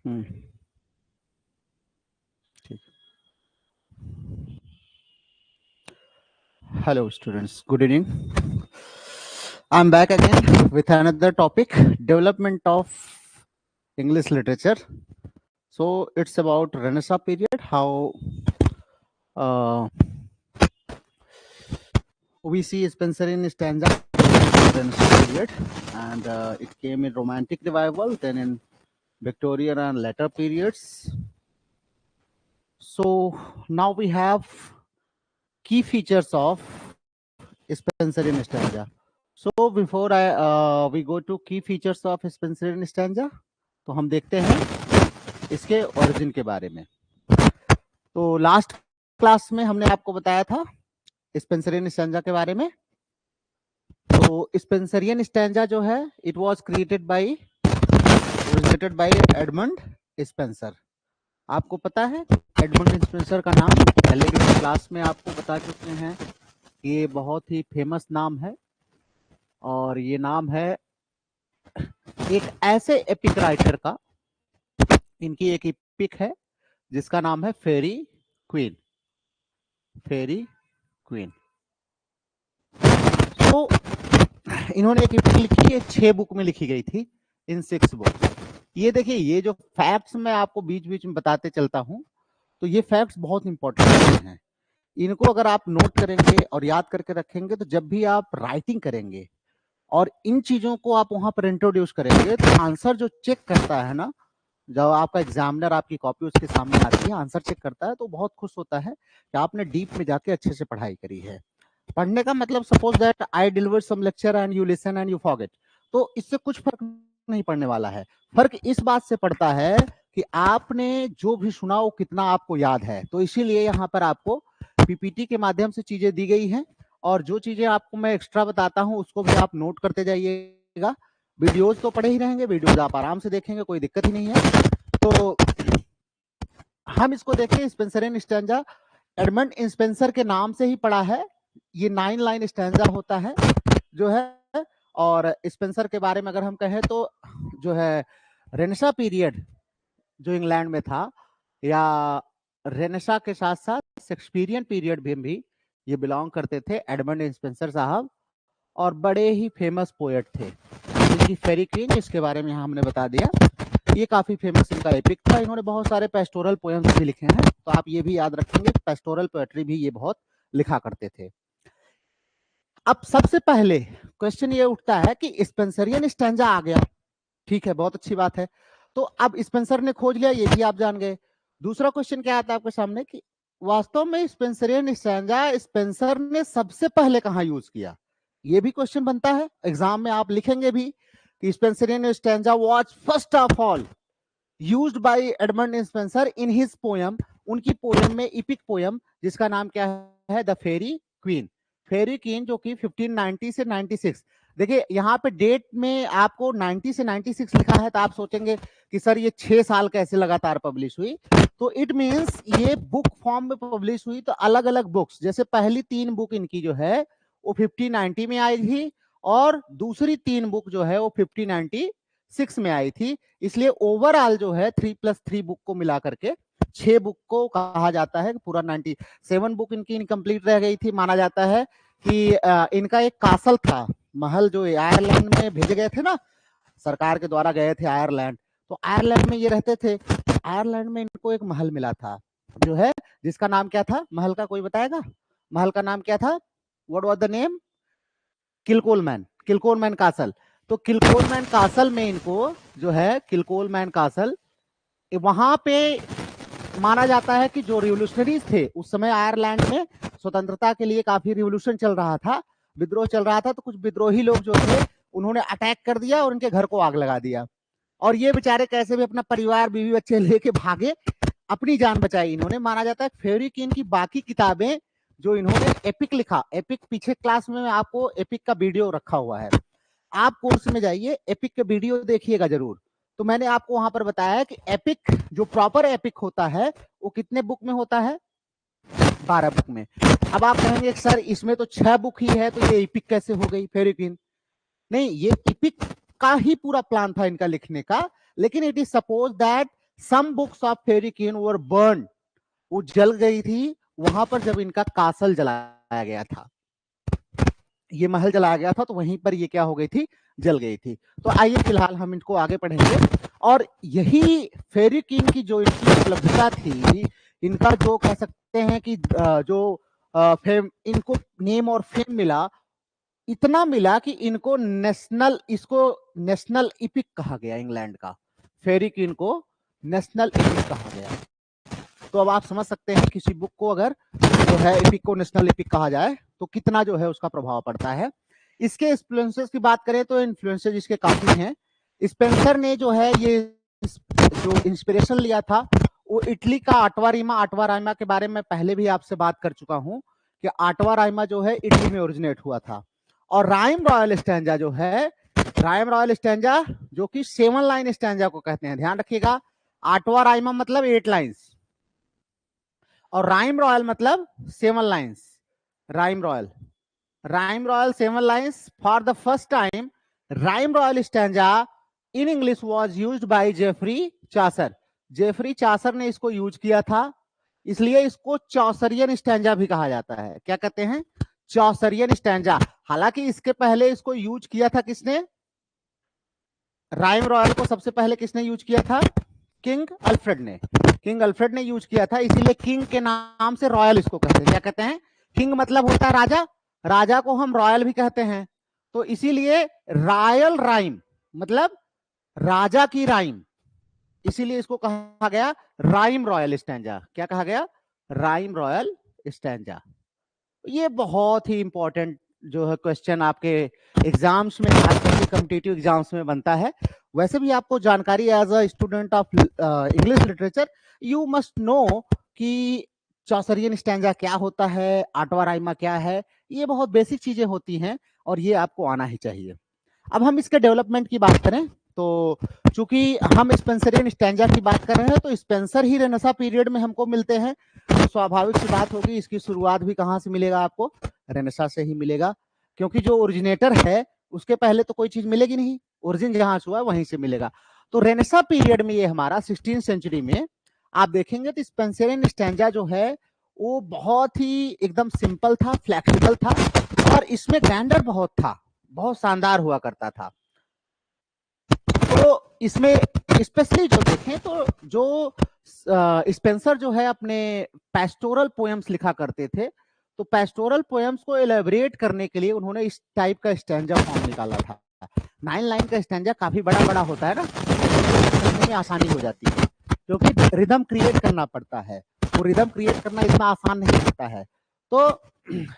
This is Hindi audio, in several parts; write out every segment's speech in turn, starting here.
ठीक। Hello, students. Good evening. I'm back again with another topic: development of English literature. So it's about Renaissance period. How uh, we see Spencerian stanza in Renaissance period, and it came in Romantic revival, then in Victorian and later periods. So now we have key features of Spencerian stanza. So before we go to key features of Spencerian stanza, तो हम देखते हैं इसके ओरिजिन के बारे में। तो लास्ट क्लास में हमने आपको बताया था स्पेंसरियन स्टैंजा के बारे में। तो स्पेंसरियन स्टैंजा जो है it was created by Edmund Spencer. आपको पता है एडमंड स्पेंसर का नाम पहले की क्लास में आपको बता चुके हैं। ये बहुत ही फेमस नाम है और ये नाम है एक ऐसे एपिक राइटर का। इनकी एक एपिक है जिसका नाम है फेरी क्वीन। तो इन्होंने एक एपिक लिखी है, 6 बुक में लिखी गई थी, इन 6 बुक। ये देखिए, ये जो फैक्ट्स मैं आपको बीच बीच में बताते चलता हूं, तो ये फैक्ट्स बहुत इंपॉर्टेंट हैं। इनको अगर आप नोट करेंगे और याद करके रखेंगे तो जब भी आप राइटिंग करेंगे और इन चीजों को आप वहां पर इंट्रोड्यूस करेंगे तो आंसर जो चेक करता है ना, जब आपका एग्जामिनर आपकी कॉपी उसके सामने आती है, आंसर चेक करता है, तो बहुत खुश होता है कि आपने डीप में जाके अच्छे से पढ़ाई करी है। पढ़ने का मतलब suppose that I deliver some lecture and you listen and you forget, तो इससे कुछ फर्क नहीं पड़ने वाला है। फर्क इस बात से पड़ता है कि आपने जो भी सुना वो कितना आपको याद है। तो इसीलिए यहाँ पर आपको पीपीटी के माध्यम से चीजें दी गई हैं और जो चीजें आपको मैं एक्स्ट्रा बताता हूँ उसको भी आप नोट करते जाइएगा। वीडियोज तो पढ़े ही रहेंगे, वीडियोज आप आराम से देखेंगे, कोई दिक्कत ही नहीं है। तो हम इसको देखें, स्पेंसरियन स्टैंजा एडमंड स्पेंसर के नाम से ही पड़ा है। ये 9 लाइन स्टैंजा होता है जो है। और स्पेंसर के बारे में अगर हम कहें तो जो है रेनेसा पीरियड जो इंग्लैंड में था, या रेनेसा के साथ साथ शेक्सपियरियन पीरियड भी ये बिलोंग करते थे, एडमंड स्पेंसर साहब, और बड़े ही फेमस पोएट थे। इनकी फेरी क्वीन, जिसके बारे में हमने बता दिया, ये काफी फेमस इनका एपिक था। इन्होंने बहुत सारे पेस्टोरल पोएम्स भी लिखे हैं, तो आप ये भी याद रखेंगे, पेस्टोरल पोएट्री भी ये बहुत लिखा करते थे। अब सबसे पहले क्वेश्चन ये उठता है कि स्पेंसरियन स्टैंजा आ गया, ठीक है, बहुत अच्छी बात है। तो अब स्पेंसर ने खोज लिया, ये भी आप जान गए। दूसरा क्वेश्चन क्या आता है आपके सामने कि वास्तव में स्पेंसरियन स्टैंजा स्पेंसर ने सबसे पहले कहां यूज किया, ये भी क्वेश्चन बनता है। एग्जाम में आप लिखेंगे भी कि Spenserian stanza was first of all used by Edmund Spenser in his poem, उनकी पोयम में, एपिक पोयम जिसका नाम क्या है, the Faerie Queene. Faerie Queene जो कि 1590 से 96, देखिए यहाँ पे डेट में आपको 90 से 96 लिखा है, तो आप सोचेंगे कि सर ये 6 साल कैसे लगातार पब्लिश हुई। तो इट मींस ये बुक फॉर्म में पब्लिश हुई, तो अलग अलग बुक्स, जैसे पहली 3 बुक इनकी जो है वो 1590 में आई थी और दूसरी 3 बुक जो है वो 1596 में आई थी। इसलिए ओवरऑल जो है 3+3 बुक को मिला करके 6 बुक को कहा जाता है। पूरा 97 बुक इनकी इनकम्प्लीट रह गई थी। माना जाता है कि इनका एक कासल था, महल, जो आयरलैंड में भेजे गए थे ना, सरकार के द्वारा गए थे आयरलैंड, तो आयरलैंड में ये रहते थे। आयरलैंड में इनको एक महल मिला था जो है, जिसका नाम क्या था महल का, कोई बताएगा? महल का नाम क्या था? What was the name? Kilcolman castle. तो किलकोलमैन कासल में इनको जो है, किलकोलमैन कासल, वहां पे माना जाता है कि जो रिवोल्यूशनरीज थे उस समय आयरलैंड में स्वतंत्रता के लिए काफी रिवोल्यूशन चल रहा था, विद्रोह चल रहा था, तो कुछ विद्रोही लोग जो थे उन्होंने अटैक कर दिया और उनके घर को आग लगा दिया, और ये बेचारे कैसे भी अपना परिवार, बीवी बच्चे लेके भागे, अपनी जान बचाई इन्होंने। माना जाता है फेरी क्वीन की बाकी किताबें जो इन्होंने एपिक लिखा, एपिक पीछे क्लास में आपको एपिक का वीडियो रखा हुआ है, आप कोर्स में जाइए, एपिक के वीडियो देखिएगा जरूर। तो मैंने आपको वहां पर बताया कि एपिक, जो प्रॉपर एपिक होता है, वो कितने बुक में होता है? 12 बुक में। अब आप कहेंगे सर इसमें तो 6 बुक ही है, तो ये एपिक कैसे हो गई फेरी क्वीन? नहीं, ये एपिक का ही पूरा प्लान था इनका लिखने का, लेकिन it is suppose that some books of Faerie Queene were burn, वो जल गई थी वहां पर जब इनका कासल जलाया गया था, ये महल जलाया गया था, तो वहीं पर ये क्या हो गई थी, जल गई थी। तो आइए फिलहाल हम इनको आगे पढ़ेंगे। और यही फेरी क्वीन की जो इनकी उपलब्धता थी, इनका जो कह सकते हैं कि जो फेम, इनको नेम और फेम मिला, इतना मिला कि इनको इसको नेशनल इपिक कहा गया इंग्लैंड का। फेरी क्वीन को नेशनल इपिक कहा गया। तो अब आप समझ सकते हैं किसी बुक को अगर जो है इपिक को नेशनल इपिक कहा जाए तो कितना जो है उसका प्रभाव पड़ता है। इसके इन्फ्लुएंसेस की बात करें तो इन्फ्लुएंसेस इसके काफी हैं। स्पेंसर ने जो है ये जो इंस्पिरेशन लिया था वो इटली का आठवां राइमा के बारे में पहले भी आपसे बात कर चुका हूं कि आठवां राइमा जो है इटली में ओरिजिनेट हुआ था। और राइम रॉयल स्टैंजा जो है, राइम रॉयल स्टैंजा जो कि 7 लाइन स्टैंजा को कहते हैं, ध्यान रखिएगा। आठवां राइमा मतलब 8 लाइन्स और राइम रॉयल मतलब 7 lines. Rhyme royal 7 lines. For the first time rhyme royal stanza in English was used by Geoffrey Chaucer. Geoffrey Chaucer ने इसको यूज किया था, इसलिए इसको चौसरियन स्टैंजा भी कहा जाता है। क्या कहते हैं? चौसरियन स्टैंजा। हालांकि इसके पहले इसको यूज किया था किसने? राइम रॉयल को सबसे पहले किसने यूज किया था? किंग अल्फ्रेड ने। किंग अल्फ्रेड ने यूज किया था, इसीलिए किंग के नाम से रॉयल इसको कहते हैं। क्या कहते हैं? किंग मतलब होता है राजा, राजा को हम रॉयल भी कहते हैं। तो इसीलिए रॉयल राइम मतलब राजा की राइम, इसीलिए इसको कहा गया राइम रॉयल स्टैंजा। क्या कहा गया? Rhyme royal stanza. ये बहुत ही इंपॉर्टेंट जो है क्वेश्चन आपके एग्जाम्स में, खासकर कॉम्पिटिटिव एग्जाम्स में बनता है। वैसे भी आपको जानकारी as a student of English literature you must know कि चौसरियन स्टैंजा क्या होता है, आठवां राइमा क्या है, ये बहुत बेसिक चीजें होती हैं और ये आपको आना ही चाहिए। अब हम इसके डेवलपमेंट की बात करें तो चूंकि हम स्पेंसरियन स्टैंजा की बात कर रहे हैं तो स्पेंसर ही रेनेसां पीरियड में हमको मिलते हैं, तो स्वाभाविक सी बात होगी इसकी शुरुआत भी कहां से मिलेगा आपको? रेनेसां से ही मिलेगा, क्योंकि जो ओरिजिनेटर है उसके पहले तो कोई चीज मिलेगी नहीं, ओरिजिन जहां से हुआ वहीं से मिलेगा। तो रेनेसां पीरियड में ये हमारा 16th सेंचुरी में आप देखेंगे तो स्पेंसरियन स्टैंजा जो है वो बहुत ही एकदम सिंपल था, फ्लेक्सिबल था और इसमें ग्रैंडर बहुत था, बहुत शानदार हुआ करता था। तो इसमें स्पेशली जो देखें तो जो स्पेंसर जो है अपने पेस्टोरल पोएम्स लिखा करते थे, तो पेस्टोरल पोएम्स को एलेबरेट करने के लिए उन्होंने इस टाइप का स्टैंजा फॉर्म निकाला था। 9 लाइन का स्टैंजा काफी बड़ा बड़ा होता है ना, समझने में आसानी हो जाती है क्योंकि रिदम क्रिएट करना पड़ता है, वो रिदम क्रिएट करना इतना आसान नहीं होता है। तो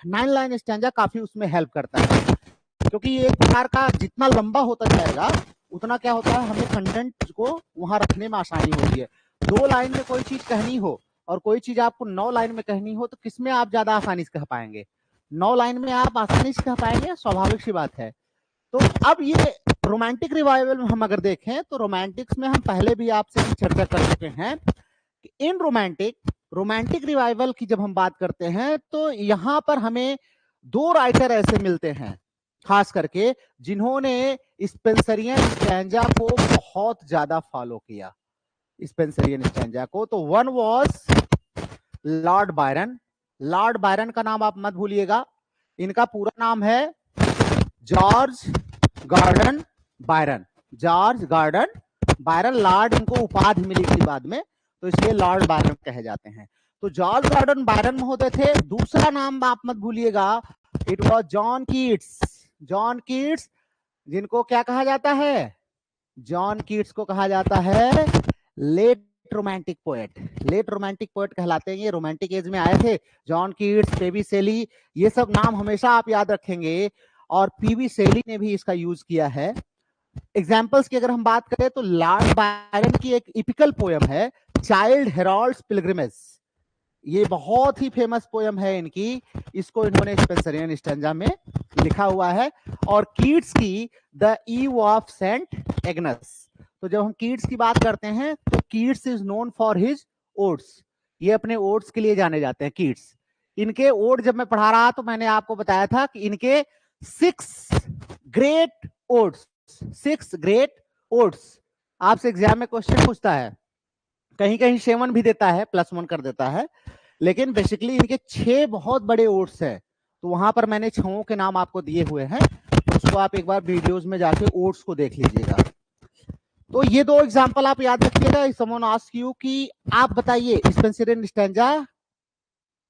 9 लाइन स्टैंजा काफी उसमें हेल्प करता है, क्योंकि ये एक प्रकार का जितना लंबा होता जाएगा उतना क्या होता है, हमें कंटेंट को वहां रखने में आसानी होती है। 2 लाइन में कोई चीज कहनी हो और कोई चीज आपको 9 लाइन में कहनी हो तो किसमें आप ज्यादा आसानी से कह पाएंगे? 9 लाइन में आप आसानी से कह पाएंगे, स्वाभाविक सी बात है। तो अब ये रोमांटिक रिवाइवल में हम अगर देखें तो रोमांटिक्स में हम पहले भी आपसे चर्चा कर चुके हैं कि इन रोमांटिक रिवाइवल की जब हम बात करते हैं तो यहां पर हमें 2 राइटर ऐसे मिलते हैं खास करके जिन्होंने स्पेंसरियन स्टैंजा को बहुत ज्यादा फॉलो किया, स्पेंसरियन स्टैंजा को। तो one was Lord Byron. Lord Byron का नाम आप मत भूलिएगा, इनका पूरा नाम है George Gordon Byron. George Gordon Byron, Lord इनको उपाधि मिली थी बाद में, तो इसलिए लॉर्ड बायरन कहे जाते हैं। तो जॉर्ज गॉर्डन बायरन महोदय थे। दूसरा नाम आप मत भूलिएगा, it was John Keats. John Keats, जिनको क्या कहा जाता है? जॉन कीट्स को कहा जाता है late romantic poet. Late romantic poet कहलाते हैं, ये रोमांटिक एज में आए थे। जॉन कीट्स, पीबी शेली, ये सब नाम हमेशा आप याद रखेंगे और पीबी शेली ने भी इसका यूज किया है। एग्जाम्पल्स की अगर हम बात करें तो लॉर्ड बायरन की एक इपिकल पोएम है चाइल्ड हेरोल्ड्स पिलग्रिमेज, ये बहुत ही फेमस पोएम है इनकी, इसको इन्होंने स्पेंसरियन स्टैंजा में लिखा हुआ है। और कीट्स की the eve of saint Agnes. तो जब हम कीट्स की बात करते हैं तो Keats is known for his odes, ये अपने ओड्स के लिए जाने जाते हैं कीट्स। इनके ओड जब मैं पढ़ा रहा तो मैंने आपको बताया था कि इनके 6 ग्रेट ओड्स, 6 ग्रेट ओड्स। आपसे एग्जाम में क्वेश्चन पूछता है कहीं कहीं 7 भी देता है, +1 कर देता है, लेकिन बेसिकली इनके 6 बहुत बड़े ओट्स है। तो वहां पर मैंने 6 के नाम आपको दिए हुए हैं, तो उसको आप एक बार वीडियोस में जाके ओट्स को देख लीजिएगा। तो ये 2 एग्जांपल आप याद रखिएगा। समवन आस्क यू कि आप बताइए स्पेंसर स्टैंजा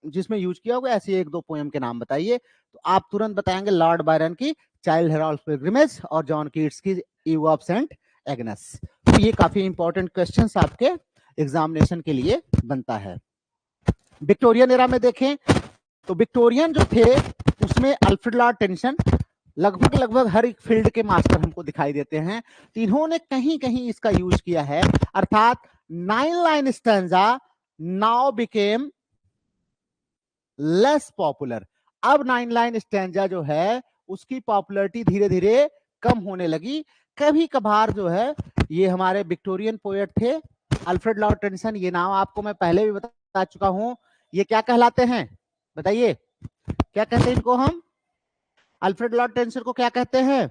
जिसमें यूज किया होगा ऐसे 1-2 पोएम के नाम बताइए, तो आप तुरंत बताएंगे लॉर्ड बायरन की चाइल्ड हेराल्ड पिलग्रिमेज और जॉन कीट्स की ईव ऑफ सेंट एग्नेस। तो ये काफी इंपॉर्टेंट क्वेश्चंस आपके एग्जामिनेशन के लिए बनता है। विक्टोरियन एरा में देखें तो विक्टोरियन जो थे उसमें अल्फ्रेड लॉर्ड टेनिसन लगभग हर एक फील्ड के मास्टर हमको दिखाई देते हैं, तो इन्होंने कहीं कहीं इसका यूज किया है, अर्थात 9 line stanza now became less popular. अब 9 लाइन स्टैंजा जो है उसकी पॉपुलैरिटी धीरे धीरे कम होने लगी। कभी कभार जो है ये हमारे विक्टोरियन पोएट थे अल्फ्रेड लॉर्ड टेनिसन, ये नाम आपको मैं पहले भी बता चुका हूं। ये क्या कहलाते हैं बताइए, क्या कहते हैं इनको हम? अल्फ्रेड लॉर्ड टेनिसन को क्या कहते हैं?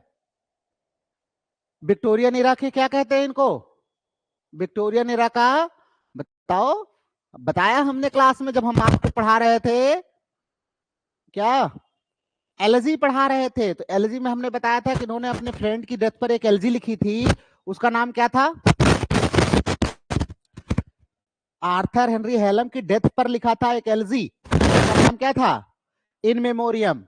विक्टोरियन इरा के क्या कहते हैं इनको? विक्टोरियन इरा का बताओ, बताया हमने क्लास में जब हम आपको पढ़ा रहे थे, क्या एलजी पढ़ा रहे थे, तो एलजी में हमने बताया था कि इन्होंने अपने फ्रेंड की डेथ पर एक एलजी लिखी थी, उसका नाम क्या था? आर्थर हेनरी हेलम की डेथ पर लिखा था एक एलजी, उसका नाम क्या था? इन मेमोरियम।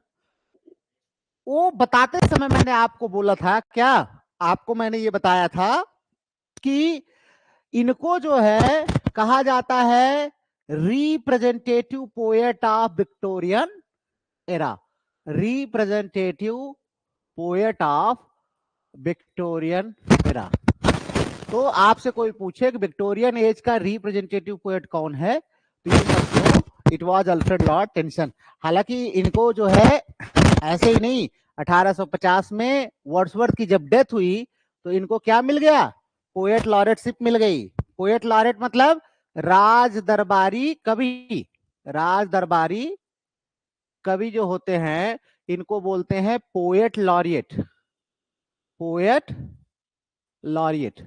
वो बताते समय मैंने आपको बोला था, क्या आपको मैंने ये बताया था कि इनको जो है कहा जाता है representative poet of Victorian era, representative poet of Victorian era. तो आपसे कोई पूछे कि विक्टोरियन एज का रिप्रेजेंटेटिव पोएट कौन है, तो ये समझो it was Alfred Lord Tennyson. हालांकि इनको जो है ऐसे ही नहीं, 1850 में वर्ड्सवर्थ की जब डेथ हुई तो इनको क्या मिल गया? पोएट लॉरेटशिप मिल गई। पोएट लॉरेट मतलब राज दरबारी कवि। राज दरबारी कवि जो होते हैं इनको बोलते हैं पोएट लॉरिएट। Poet laureate.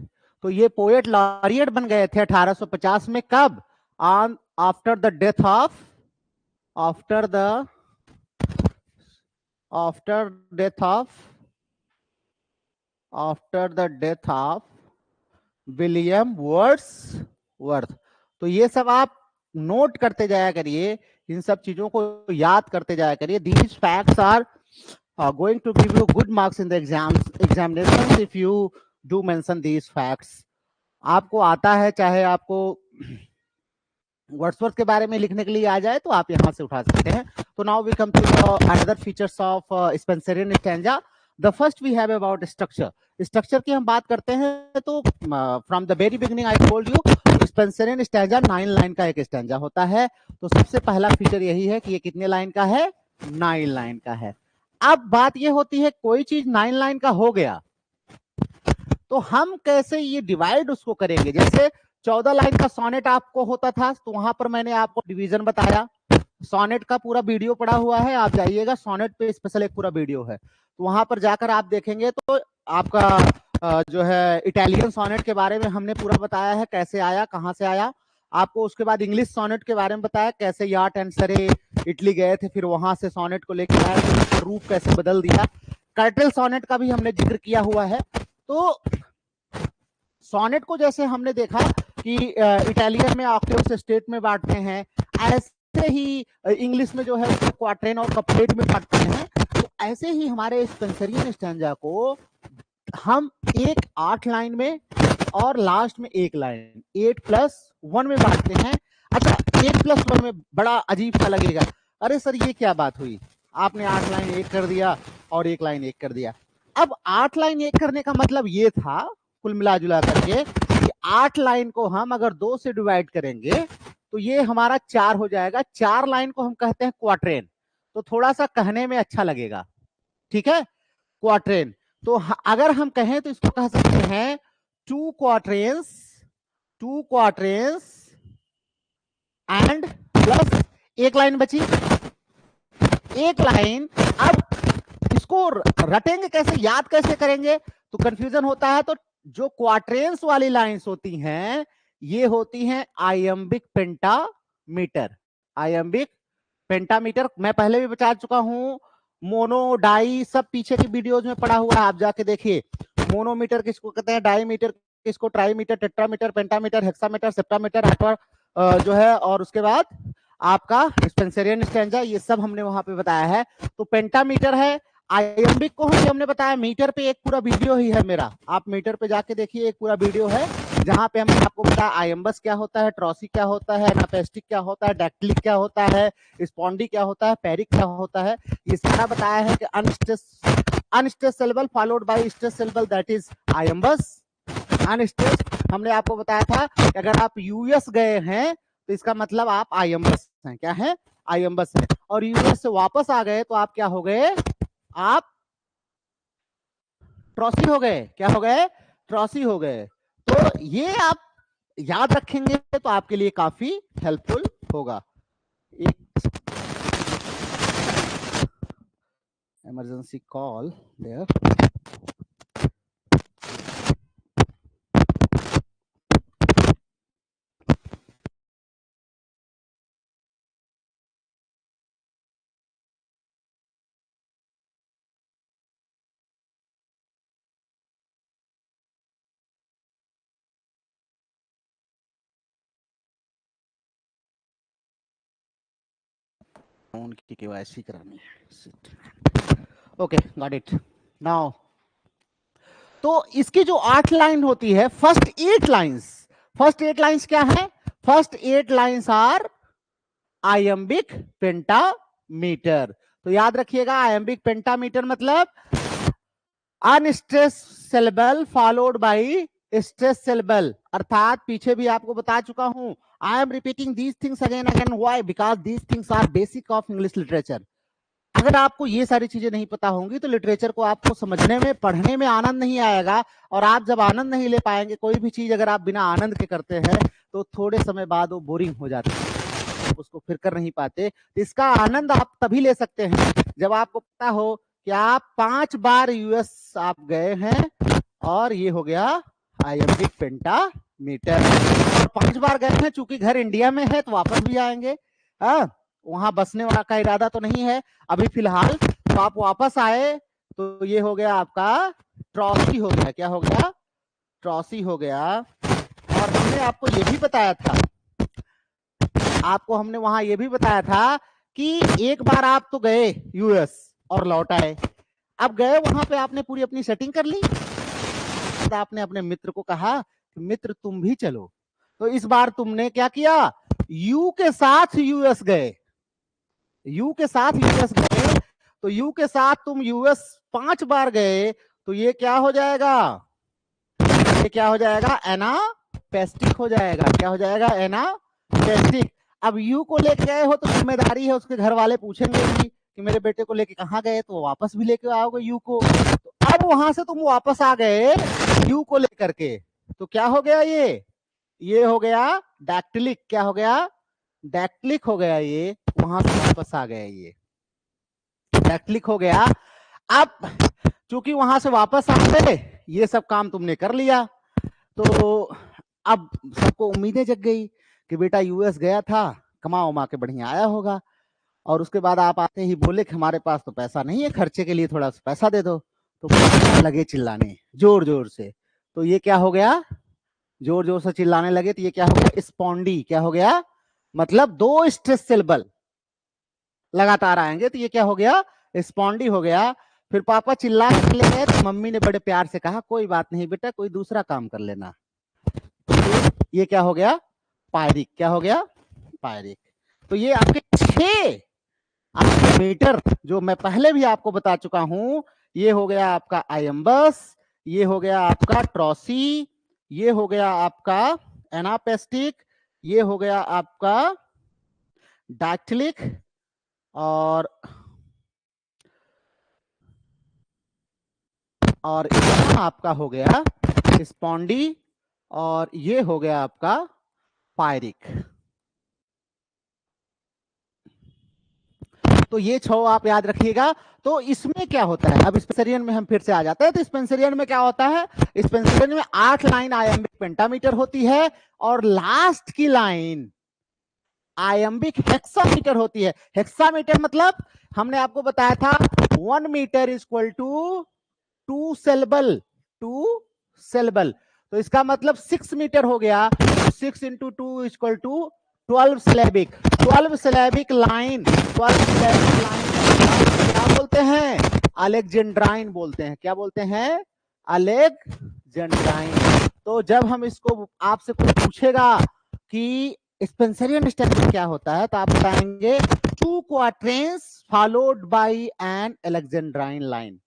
तो ये पोएट लॉरिएट बन गए थे 1850 में। कब? On after the death of after the death of William Wordsworth. तो ये सब आप नोट करते जाया करिए, इन सब चीजों को याद करते जाया करिए। These facts are going to give you good marks in the examinations if you do mention these facts. आपको आता है, चाहे आपको वर्ड्सवर्थ के बारे में लिखने के लिए आ जाए तो आप यहां से उठा सकते हैं। तो now we come to another features of Spenserian stanza. The first we have about structure. Structure की हम बात करते हैं तो from the very beginning I told you Spenserian stanza 9 line का एक स्टैंजा होता है। तो सबसे पहला फीचर यही है कि ये कितने लाइन का है? 9 लाइन का है। अब बात ये होती है कोई चीज 9 लाइन का हो गया तो हम कैसे ये डिवाइड उसको करेंगे। जैसे 14 लाइन का सोनेट आपको होता था, तो वहां पर मैंने आपको डिवीजन बताया। सोनेट का पूरा वीडियो पड़ा हुआ है, आप जाइएगा, सोनेट पे स्पेशल एक पूरा वीडियो है, तो वहां पर जाकर आप देखेंगे तो आपका जो है इटालियन सोनेट के बारे में हमने पूरा बताया है, कैसे आया, कहां से आया। आपको उसके बाद इंग्लिश सोनेट के बारे में बताया, कैसे याट एंड सरे इटली गए थे, फिर वहां से सोनेट को लेकर आए, फिर उसका रूप कैसे बदल दिया। कर्टल सोनेट का भी हमने जिक्र किया हुआ है। तो सोनेट को जैसे हमने देखा कि इटालियन में ऑक्टेव स्टेट में बांटते हैं, ऐसे ही इंग्लिश में जो है उसको क्वार्टेन और कपलेट में बांटते हैं। तो ऐसे ही हमारे स्पेंसरियन स्टैंजा को हम 8 लाइन में और लास्ट में 1 लाइन 8+1 में बांटते हैं। अच्छा, 8+1 में बड़ा अजीब सा लगेगा, अरे सर ये क्या बात हुई, आपने 8 लाइन 1 कर दिया और 1 लाइन 1 कर दिया। अब 8 लाइन 1 करने का मतलब ये था कुल मिला जुला करके कि 8 लाइन को हम अगर 2 से डिवाइड करेंगे तो ये हमारा 4 हो जाएगा। 4 लाइन को हम कहते हैं क्वार्टेन, तो थोड़ा सा कहने में अच्छा लगेगा, ठीक है, क्वार्टेन। तो अगर हम कहें तो इसको कह सकते हैं 2 क्वार्टेन्स एंड प्लस 1 लाइन बची, 1 लाइन। अब इसको रटेंगे कैसे, याद कैसे करेंगे, तो कंफ्यूजन होता है। तो जो क्वार्टेन्स वाली लाइंस होती हैं ये होती हैं आयम्बिक पेंटामीटर। आयम्बिक पेंटामीटर मैं पहले भी बता चुका हूं, मोनो डाई सब पीछे की वीडियोज में पड़ा हुआ है, आप जाके देखिए। मोनोमीटर किसको कहते हैं, डाईमीटर किसको, ट्राईमीटर, टेट्रामीटर, पेंटामीटर, हेक्सामीटर, सेप्टामीटर, जो है, और उसके बाद आपका स्पेंसरियन स्टैंजा, ये सब हमने वहां पे बताया है। तो पेंटामीटर है। आयम्बिक को हमने बताया मीटर पे, एक पूरा वीडियो ही है मेरा, आप मीटर पे जाके देखिए, एक पूरा वीडियो है जहां पे हमने आपको बताया आयम्बस क्या होता है, ट्रॉसी क्या होता है, एनापेस्टिक क्या होता है, डैक्टिलिक क्या होता है, स्पॉन्डी क्या होता है, पैरिक क्या होता है, ये सारा बताया है कि unstress syllable followed by stress syllable, that is iambus. Unstress हमने आपको बताया था कि अगर आप यूएस गए हैं तो इसका मतलब आप आयम्बस हैं, क्या है, आयम्बस है। और यूएस से वापस आ गए तो आप क्या हो गए, आप ट्रॉसी हो गए, क्या हो गए, ट्रॉसी हो गए। तो ये आप याद रखेंगे तो आपके लिए काफी हेल्पफुल होगा। एक इमरजेंसी कॉल देयर। उनकी केवाईसी करानी है। Okay, got it now. तो इसकी जो 8 लाइन होती है, फर्स्ट 8 लाइंस, फर्स्ट 8 लाइंस क्या है, first 8 lines are iambic pentameter. तो याद रखिएगा, आयम्बिक पेंटामीटर मतलब unstress syllable followed by stress syllable, अर्थात पीछे भी आपको बता चुका हूं, I am repeating these things again again, why, because these things are basic of English literature. अगर आपको ये सारी चीजें नहीं पता होंगी तो लिटरेचर को आपको समझने में, पढ़ने में आनंद नहीं आएगा, और आप जब आनंद नहीं ले पाएंगे, कोई भी चीज अगर आप बिना आनंद के करते हैं तो थोड़े समय बाद वो बोरिंग हो जाती है, उसको फिर कर नहीं पाते। इसका आनंद आप तभी ले सकते हैं जब आपको पता हो कि आप 5 बार यूएस आप गए हैं, और ये हो गया आयम्बिक पेंटामीटर, और 5 बार गए हैं, चूंकि घर इंडिया में है तो वापस भी आएंगे, हाँ, वहां बसने वाला का इरादा तो नहीं है अभी फिलहाल। तो आप वापस आए तो ये हो गया आपका ट्रॉसी हो गया, क्या हो गया, ट्रॉसी हो गया। और हमने आपको ये भी बताया था, आपको हमने वहां ये भी बताया था कि एक बार आप तो गए यूएस और लौट आए, अब गए वहां पे आपने पूरी अपनी सेटिंग कर ली, तो आपने अपने मित्र को कहा कि मित्र तुम भी चलो, तो इस बार तुमने क्या किया, यू के साथ यूएस गए, यू के साथ यूएस गए, तो यू के साथ तुम यूएस 5 बार गए, तो ये क्या हो जाएगा, ये क्या हो जाएगा, एनापेस्टिक हो जाएगा, क्या हो जाएगा, एनापेस्टिक। अब यू को लेके गए हो तो जिम्मेदारी है, उसके घर वाले पूछेंगे कि मेरे बेटे को लेके कहाँ गए, तो वापस भी लेके आओगे यू को। तो अब वहां से तुम वापस आ गए यू को लेकर के, तो क्या हो गया, ये हो गया डैक्टिलिक, क्या हो गया, डैक्टिलिक हो गया, ये वहां से वापस आ गया, ये डैक्टिलिक हो गया। अब चूंकि वहां से वापस आ गए, ये सब काम तुमने कर लिया, तो अब सबको उम्मीदें जग गई कि बेटा यूएस गया था, कमा उमा के बढ़िया आया होगा, और उसके बाद आप आते ही बोले कि हमारे पास तो पैसा नहीं है, खर्चे के लिए थोड़ा सा पैसा दे दो, तो लगे चिल्लाने जोर जोर से, तो ये क्या हो गया, जोर जोर से चिल्लाने लगे, तो ये क्या हो गया, स्पॉन्डी, क्या हो गया, मतलब 2 स्ट्रेस सिलेबल लगातार आएंगे, तो ये क्या हो गया, स्पॉन्डी हो गया। फिर पापा चिल्ला के ले गए, तो मम्मी ने बड़े प्यार से कहा कोई बात नहीं बेटा, कोई दूसरा काम कर लेना, तो ये क्या हो गया, पायरिक, क्या हो गया, पायरिक। तो ये आपके 6 आपके मीटर जो मैं पहले भी आपको बता चुका हूं, ये हो गया आपका आयम्बस, ये हो गया आपका ट्रॉसी, ये हो गया आपका एनापेस्टिक, ये हो गया आपका डैक्टिलिक, और आपका हो गया स्पॉन्डी, और ये हो गया आपका पायरिक। तो ये 6 आप याद रखिएगा। तो इसमें क्या होता है, अब स्पेंसरियन में हम फिर से आ जाते हैं। तो स्पेंसरियन में क्या होता है, स्पेंसरियन में 8 लाइन आयम्बिक पेंटामीटर होती है और लास्ट की लाइन आयम्बिक हेक्सामीटर होती है। हेक्सामीटर मतलब हमने आपको बताया था 1 metre equal to 2 syllable, 2 syllable. तो इसका मतलब 6 मीटर हो गया, 6 into 2 equal to 12 syllabic. 12 syllabic line, 12 syllabic line क्या बोलते हैं, अलेक्जेंड्राइन बोलते हैं। क्या बोलते हैं, अलेक्जेंड्राइन। तो जब हम इसको आपसे कुछ पूछेगा कि स्पेंसरियन स्टैंडर्ड क्या होता है, तो आप बताएंगे 2 quadrants followed by an alexandrine line.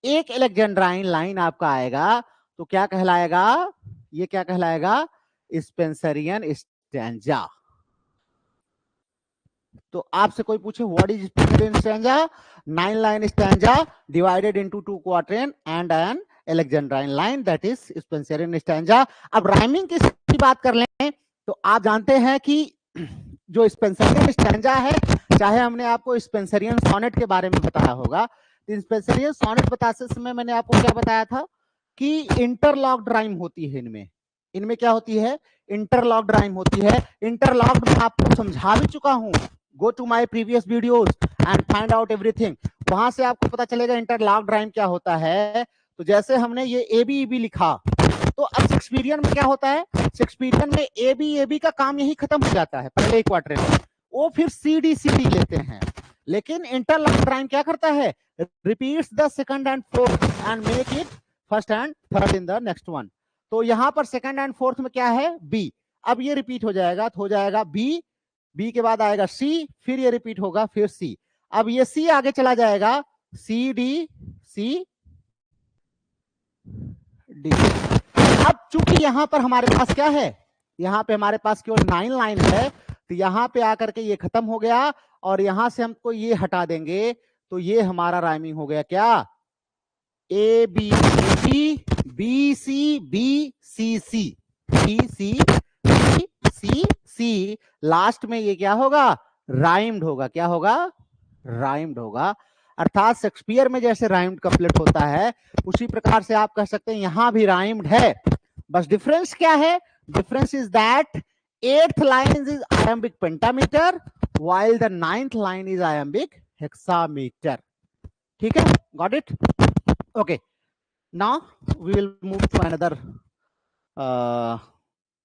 एक अलेक्जेंड्राइन लाइन आपका आएगा तो क्या कहलाएगा, ये क्या कहलाएगा, स्पेंसरियन स्टैंजा। तो आपसे कोई पूछे what is Spenserian stanza, 9 line stanza divided into 2 quadrant and an alexandrine line, that is Spenserian stanza. अब राइमिंग की बात कर लें तो आप जानते हैं कि जो स्पेंसरियन स्टैंजा है, चाहे हमने आपको स्पेंसरियन सोनेट के बारे में बताया होगा, स्पेंसरियन सोनेट बताते समय मैंने आपको क्या बताया था कि इंटरलॉक्ड राइम होती है इनमें। इनमें क्या होती है, इंटरलॉक्ड राइम होती है। इंटरलॉक्ड मैं आपको समझा भी चुका हूं, go to my previous videos and find out everything, वहां से आपको पता चलेगा इंटरलॉक्ड राइम क्या होता है। तो जैसे हमने ये ए बी लिखा, तो अब शेक्सपियरियन में क्या होता है, शेक्सपियरियन में ए बी का काम यही खत्म हो जाता है पहले एक क्वार्टर में, वो फिर सी डी लेते हैं। लेकिन इंटरलॉक्ड राइम क्या करता है, repeats the second and fourth and make it first and third in the next one. तो यहां पर सेकंड एंड फोर्थ में क्या है, बी। अब ये रिपीट हो जाएगा तो हो जाएगा बी, बी के बाद आएगा सी, फिर ये रिपीट होगा, फिर सी। अब ये सी आगे चला जाएगा, सी डी डी। अब चूंकि यहां पर हमारे पास क्या है, यहां पे हमारे पास केवल 9 लाइन है, तो यहां पे आकर के ये खत्म हो गया और यहां से हमको ये हटा देंगे, तो ये हमारा राइमिंग हो गया क्या, A B B C B C C B C B C C, last में ये क्या होगा, राइम्ड होगा। क्या होगा, राइम्ड होगा। अर्थात शेक्सपियर में जैसे राइम्ड कपलेट होता है, उसी प्रकार से आप कह सकते हैं यहां भी राइम्ड है। बस डिफरेंस क्या है, difference is that 8th line is iambic pentameter while the 9th line is iambic hexameter. ठीक है, got it, okay. Now we will move to another.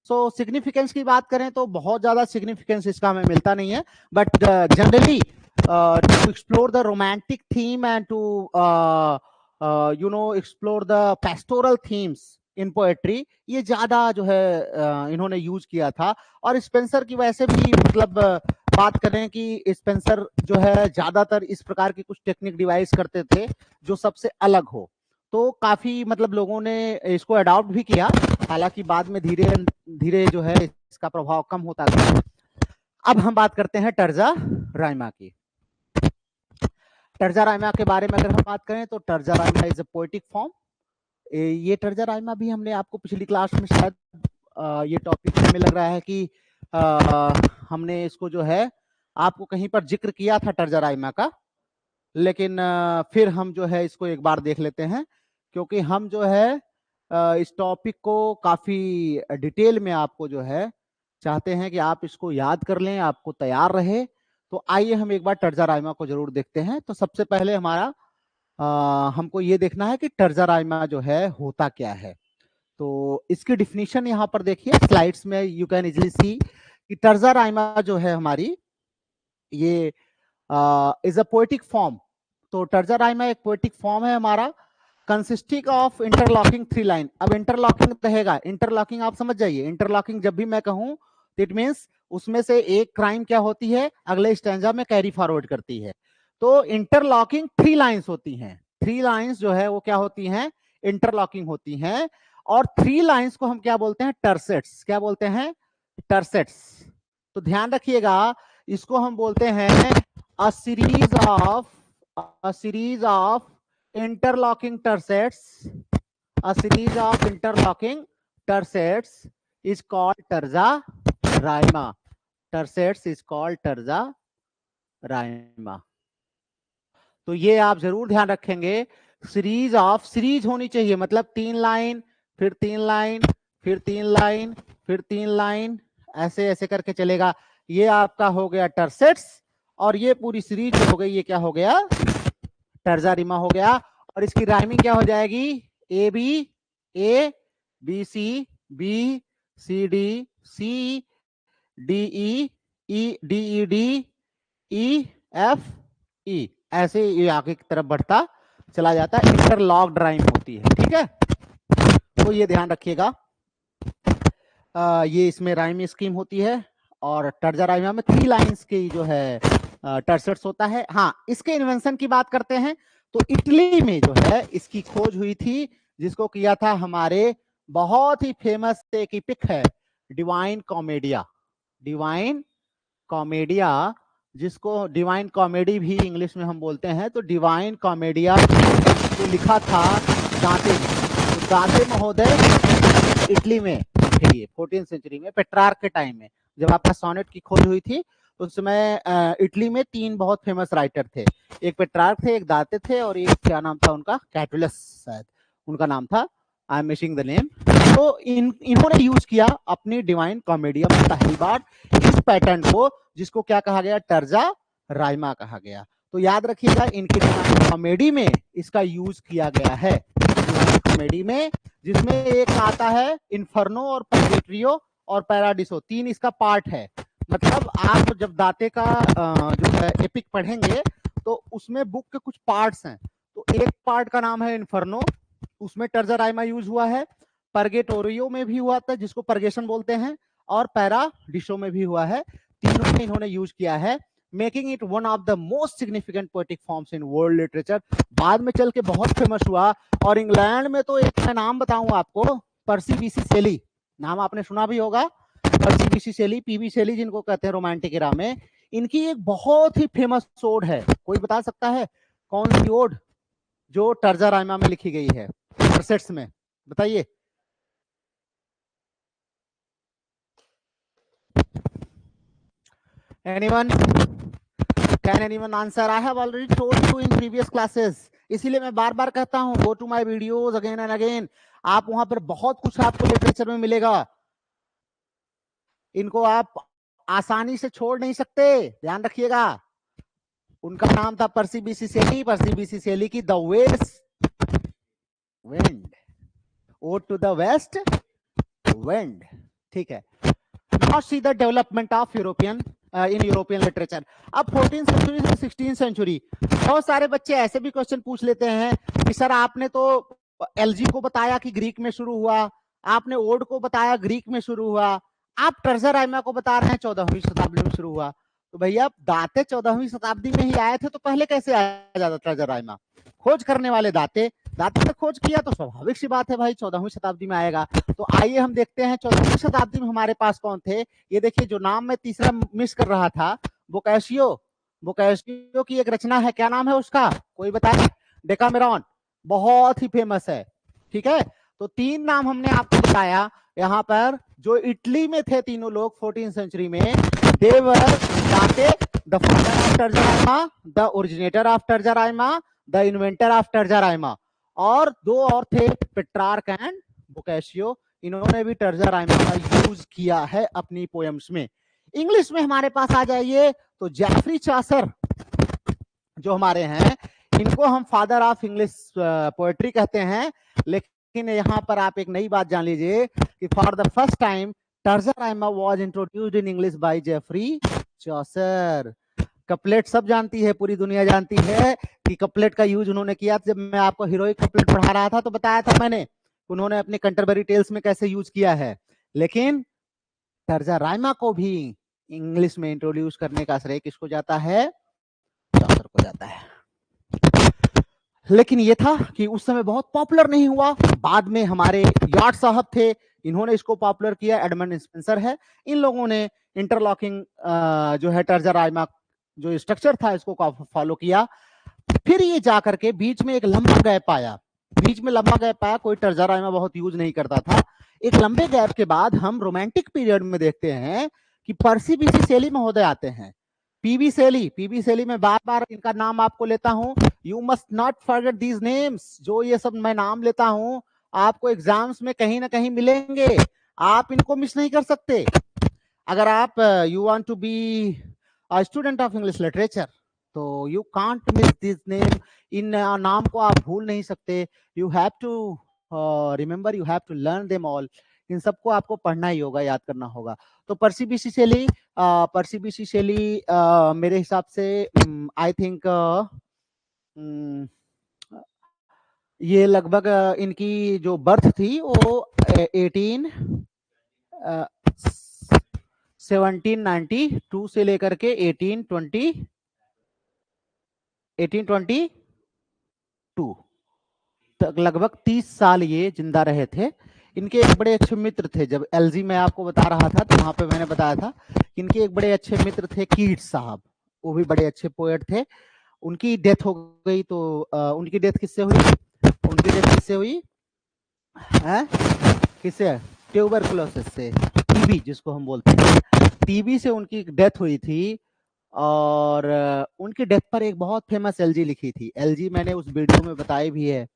So significance की बात करें तो बहुत ज्यादा सिग्निफिकेंस इसका हमें मिलता नहीं है, but generally to explore the romantic theme and to explore the pastoral themes in poetry, ये ज्यादा जो है इन्होंने यूज किया था। और स्पेंसर की वैसे भी मतलब बात करें कि स्पेंसर जो है ज्यादातर इस प्रकार की कुछ टेक्निक डिवाइस करते थे जो सबसे अलग हो, तो काफी मतलब लोगों ने इसको अडॉप्ट भी किया, हालांकि बाद में धीरे धीरे जो है इसका प्रभाव कम होता गया। अब हम बात करते हैं टर्जा राइमा की। टर्जा राइमा के बारे में अगर हम बात करें तो terza Raima is a poetic form. ये टर्जा राइमा भी हमने आपको पिछली क्लास में शायद ये टॉपिक हमें लग रहा है कि हमने इसको जो है आपको कहीं पर जिक्र किया था टर्जा राइमा का, लेकिन फिर हम जो है इसको एक बार देख लेते हैं, क्योंकि हम जो है इस टॉपिक को काफी डिटेल में आपको जो है चाहते हैं कि आप इसको याद कर लें, आपको तैयार रहे। तो आइए हम एक बार टर्जा राइमा को जरूर देखते हैं। तो सबसे पहले हमारा हमको ये देखना है कि टर्जा राइमा जो है होता क्या है। तो इसकी डिफिनीशन यहाँ पर देखिए स्लाइड्स में, यू कैन इजिली सी कि टर्जा राइमा जो है हमारी ये इज अ पोएटिक फॉर्म। तो टर्जा राइमा एक पोएटिक फॉर्म है हमारा, कंसिस्टिंग ऑफ इंटरलॉकिंग 3 लाइन। अब इंटरलॉकिंग रहेगा, इंटरलॉकिंग आप समझ जाइए, इंटरलॉकिंग जब भी मैं कहूं तो इट मींस उसमें से एक क्राइम क्या होती है, अगले स्टैंजा में कैरी फॉरवर्ड करती है। तो इंटरलॉकिंग 3 लाइन्स होती हैं, 3 लाइन्स जो है वो क्या होती हैं, इंटरलॉकिंग होती हैं। और 3 लाइन्स को हम क्या बोलते हैं, टर्सेट्स। क्या बोलते हैं, टर्सेट्स। तो ध्यान रखिएगा, इसको हम बोलते हैं a series of interlocking tersets. A series of interlocking tersets is called terza rhyma. Tersets is called terza rhyma. तो ये आप जरूर ध्यान रखेंगे, सीरीज होनी चाहिए, मतलब 3 लाइन, फिर 3 लाइन, फिर 3 लाइन, फिर 3 लाइन, ऐसे ऐसे करके चलेगा। ये आपका हो गया टर्सेट्स, और ये पूरी सीरीज हो गई, ये क्या हो गया, टर्जा रिमा हो गया। और इसकी राइमिंग क्या हो जाएगी, A B C, B C D, C D E D E D, E F E, ऐसे ये आगे की तरफ बढ़ता चला जाता है, इंटरलॉक्ड राइम होती है, ठीक है। तो ये ध्यान रखिएगा, ये इसमें राइम स्कीम होती है। और टर्जा राइमा में 3 लाइंस की जो है टर्सेट्स होता है। हाँ, इसके इन्वेंशन की बात करते हैं तो इटली में जो है इसकी खोज हुई थी, जिसको किया था हमारे बहुत ही फेमस एक इपिक है, डिवाइन कॉमेडिया। डिवाइन कॉमेडिया, जिसको डिवाइन कॉमेडी भी इंग्लिश में हम बोलते हैं, तो डिवाइन कॉमेडिया को लिखा था दांते। तो दांते महोदय इटली में थे, 14th सेंचुरी में, पेट्रार्क के टाइम में जब आपका सोनेट की खोज हुई थी, उस समय इटली में 3 बहुत फेमस राइटर थे, एक पेट्रार्क थे, एक दांते थे, और एक क्या नाम था उनका, कैटुलस शायद उनका नाम था, I am missing the name. तो इन्होंने यूज किया अपनी डिवाइन कॉमेडिया में पहली बार इस पैटर्न को, जिसको क्या कहा गया, टर्जा राइमा कहा गया। तो याद रखिएगा, इनकी डिवाइन कॉमेडी में इसका यूज किया गया है, डिवाइन कॉमेडी में, जिसमें एक आता है इन्फर्नो और पर्गेट्रियो और पैराडिसो, 3 इसका पार्ट है। मतलब आप जब दाते का जो है एपिक पढ़ेंगे तो उसमें बुक के कुछ पार्ट्स हैं, तो एक पार्ट का नाम है इन्फर्नो, उसमें टर्जा राइमा यूज हुआ है, परगेटोरियो में भी हुआ था, जिसको परगेशन बोलते हैं, और पैराडिसो में भी हुआ है, तीनों में इन्होंने यूज किया है, making it one of the most significant poetic forms in world literature. बाद में चल के बहुत फेमस हुआ, और इंग्लैंड में तो एक मैं नाम बताऊं आपको, पर्सी बीसी शेली, नाम आपने सुना भी होगा, पर्सी बीसी शेली, पीबी शेली जिनको कहते हैं रोमांटिक एरा में, इनकी एक बहुत ही फेमस ओड है। कोई बता सकता है कौन सी ओड जो टर्जा राइमा में लिखी गई है, टर्सेट्स में, बताइए। Anyone? Can anyone answer? I have already told you in previous classes. इसीलिए मैं बार बार कहता हूँ, go to my videos again and again. आप वहां पर बहुत कुछ आपको लिटरेचर में मिलेगा, इनको आप आसानी से छोड़ नहीं सकते, ध्यान रखिएगा। उनका नाम था पर्सी बीसी शेली, पर्सी बीसी शेली की the west wind, ode to the west wind, ठीक है। Now see the development of European in European literature. अब 14th सेंचुरी से 16th सेंचुरी, बहुत सारे बच्चे ऐसे भी क्वेश्चन पूछ लेते हैं कि सर आपने तो एलजी को बताया कि ग्रीक में शुरू हुआ, आपने ओड को बताया ग्रीक में शुरू हुआ, आप टर्जा राइमा को बता रहे हैं 14वीं शताब्दी में शुरू हुआ। तो भैया दाते 14वीं शताब्दी में ही आए थे, तो पहले कैसे आया जाता टर्जा राइमा? खोज करने वाले दाते ने खोज किया, तो स्वाभाविक सी बात है भाई 14वीं शताब्दी में आएगा। तो आइए हम देखते हैं 14वीं शताब्दी में हमारे पास कौन थे। ये देखिए, जो नाम मैं तीसरा मिस कर रहा था, बोकाशियो की एक रचना है, क्या नाम है उसका, कोई बताए? डेकामेरॉन, बहुत ही फेमस है, ठीक है। तो 3 नाम हमने आपको बताया यहाँ पर, जो इटली में थे तीनों लोग 14th सेंचुरी में, देवर दाते, the father of terza Raima, the originator of terza Raima, the inventor of terza Raima, और 2 और थे, पेट्रार्क एंड बोकाशियो। इन्होंने भी टर्जा राइमा का यूज किया है अपनी पोएम्स में। इंग्लिश में हमारे पास आ जाइए तो जेफरी चासर जो हमारे हैं, इनको हम फादर ऑफ इंग्लिश पोएट्री कहते हैं। लेकिन यहाँ पर आप एक नई बात जान लीजिए कि for the first time terza rima was introduced in English by Geoffrey Chaucer. Couplet सब जानती है, पूरी दुनिया जानती है कि कपलेट का यूज उन्होंने किया। जब मैं आपको हीरोइक कपलेट पढ़ा रहा था तो बताया था मैंने, उन्होंने अपने कैंटरबरी टेल्स में कैसे यूज किया है। लेकिन टर्जा राइमा को भी इंग्लिश में इंट्रोड्यूस करने का श्रेय किसको जाता है? चासर को जाता है। लेकिन ये था कि उस समय बहुत पॉपुलर नहीं हुआ। बाद में हमारे यार्ड साहब थे, इन्होंने इसको पॉपुलर किया, एडमंड स्पेंसर है, इन लोगों ने इंटरलॉकिंग जो है टर्जा राइमा जो स्ट्रक्चर था इसको फॉलो किया। फिर ये जाकर के बीच में एक लंबा गैप आया, कोई टर्जा राइमा बहुत यूज नहीं करता था। एक लंबे गैप के बाद हम रोमांटिक पीरियड में देखते हैं कि पर्सी बीसी शेली महोदय आते हैं। पीबी सैली में बार बार इनका नाम आपको लेता हूं, you must not forget these names. जो ये सब मैं नाम लेता हूं आपको एग्जाम्स में कहीं ना कहीं मिलेंगे, आप इनको मिस नहीं कर सकते। अगर आप you want to be a student of English literature तो you can't miss this name. इन नाम को आप भूल नहीं सकते। You have to remember, you have to learn them all. इन सबको आपको पढ़ना ही होगा, याद करना होगा। तो पर्सी बीसी शैली, मेरे हिसाब से आई थिंक ये लगभग इनकी जो बर्थ थी वो 1792 से लेकर के 1822 तक, लगभग 30 साल ये जिंदा रहे थे। इनके एक बड़े अच्छे मित्र थे। जब एलजी मैं आपको बता रहा था तो वहां पे मैंने बताया था कि इनके एक बड़े अच्छे मित्र थे कीट्स साहब, वो भी बड़े अच्छे पोएट थे। उनकी डेथ हो गई। तो उनकी डेथ किससे हुई? उनकी डेथ किससे हुई है? किससे? ट्यूबरकुलोसिस से, टीबी जिसको हम बोलते हैं, टीबी से उनकी डेथ हुई थी। और उनकी डेथ पर एक बहुत फेमस एलजी लिखी थी। एलजी मैंने उस वीडियो में बताई भी है।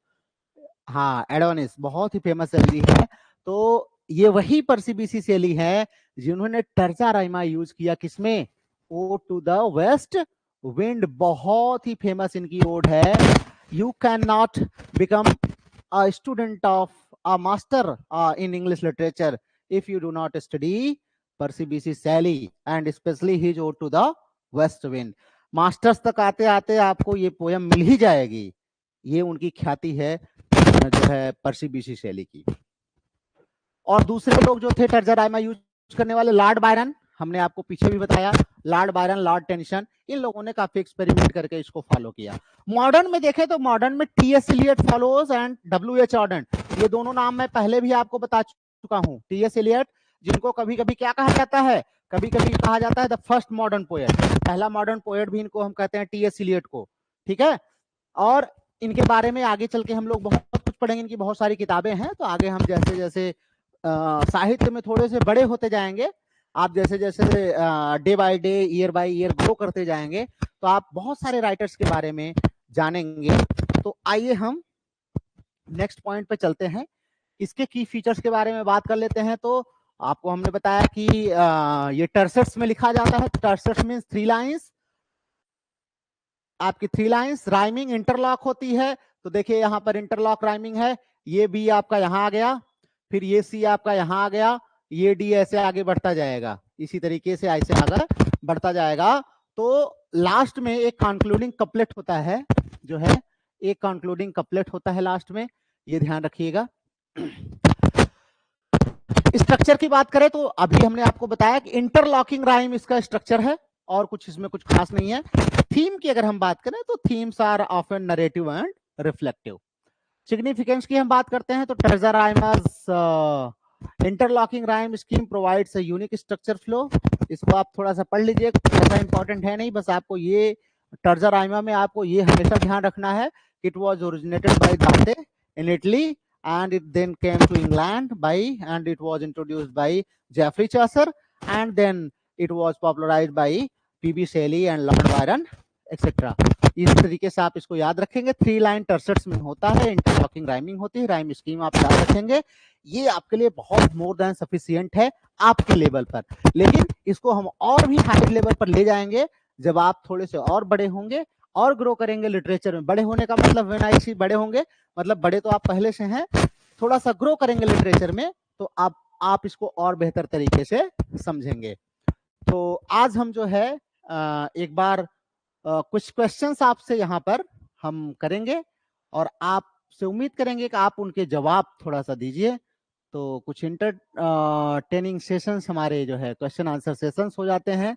हाँ, एडोनिस बहुत ही फेमस एलजी है। तो ये वही पर्सी बीसी शैली है जिन्होंने टर्जा राइमा यूज किया। किसमें? Ode to the west wind, बहुत ही फेमस इनकी ओड है। You can not become a student of a master in English literature if you do not study Percy BC Shelley and especially his ode to the West Wind. Masters तक आते आते आपको ये पोयम मिल ही जाएगी। ये उनकी ख्याति है जो है पर्सी बीसी शैली की। और दूसरे लोग जो थे टर्जा राइमा यूज करने वाले, लॉर्ड बायरन, हमने आपको पीछे भी बताया, लॉर्ड बायरन, लॉर्ड टेंशन, इन लोगों ने काफी एक्सपेरिमेंट करके इसको फॉलो किया। मॉडर्न में देखें तो मॉडर्न में T S Eliot follows and W H Auden, ये दोनों नाम मैं पहले भी आपको बता चुका हूं। टीएस इलियट, जिनको कभी कभी क्या कहा जाता है? कभी कभी कहा जाता है द फर्स्ट मॉडर्न पोएट, पहला मॉडर्न पोएट भी इनको हम कहते हैं, टीएस इलियट को। ठीक है। और इनके बारे में आगे चल के हम लोग बहुत कुछ पढ़ेंगे, इनकी बहुत सारी किताबें हैं। तो आगे हम जैसे जैसे साहित्य में थोड़े से बड़े होते जाएंगे, आप जैसे जैसे day by day, year by year grow करते जाएंगे, तो आप बहुत सारे राइटर्स के बारे में जानेंगे। तो आइए हम नेक्स्ट पॉइंट पे चलते हैं, इसके की फीचर्स के बारे में बात कर लेते हैं। तो आपको हमने बताया कि ये टर्सेट्स में लिखा जाता है। टर्सेट्स मींस 3 लाइंस, आपकी 3 लाइंस, राइमिंग इंटरलॉक होती है। तो देखिए यहाँ पर इंटरलॉक राइमिंग है। ये बी आपका यहाँ आ गया, फिर ये सी आपका यहाँ आ गया, ये डी ऐसे आगे बढ़ता जाएगा, इसी तरीके से ऐसे आगे बढ़ता जाएगा। तो लास्ट में एक कंक्लूडिंग कपलेट होता है, जो है एक कंक्लूडिंग कपलेट होता है लास्ट में, ये ध्यान रखिएगा। स्ट्रक्चर की बात करें तो अभी हमने आपको बताया कि इंटरलॉकिंग राइम इसका स्ट्रक्चर है, और कुछ इसमें कुछ खास नहीं है। थीम की अगर हम बात करें तो themes are often narrative and reflective. Significance की हम बात करते हैं तो terza rima's interlocking rhyme scheme provides a unique structure flow. इसको आप थोड़ा सा पढ़ लीजिए, ऐसा इंपॉर्टेंट है नहीं, बस आपको ये टर्जा राइमा में आपको ये हमेशा ध्यान रखना है। इट वाज ओरिजिनेटेड बाय दांते in Italy and it then came to England and it was introduced by Geoffrey Chaucer and then it was popularized by P.B. Shelley and Lord Byron etc. इस तरीके से आप इसको याद रखेंगे। 3 लाइन टर्सेट्स में होता है, इंटरलॉकिंग राइमिंग होती है, राइम स्कीम आप याद रखेंगे। ये आपके लिए बहुत मोर देन सफिशिएंट है आपके लेवल पर, लेकिन इसको हम और भी हाई लेवल पर ले जाएंगे जब आप थोड़े से और बड़े होंगे और ग्रो करेंगे लिटरेचर में। बड़े होने का मतलब व्हेन आई सी बड़े होंगे, मतलब बड़े तो आप पहले से हैं, थोड़ा सा ग्रो करेंगे लिटरेचर में तो आप इसको और बेहतर तरीके से समझेंगे। तो आज हम जो है एक बार कुछ क्वेश्चंस आपसे यहाँ पर हम करेंगे और आपसे उम्मीद करेंगे कि आप उनके जवाब थोड़ा सा दीजिए। तो कुछ इंटरटेनिंग सेशंस हमारे जो है क्वेश्चन आंसर सेशंस हो जाते हैं।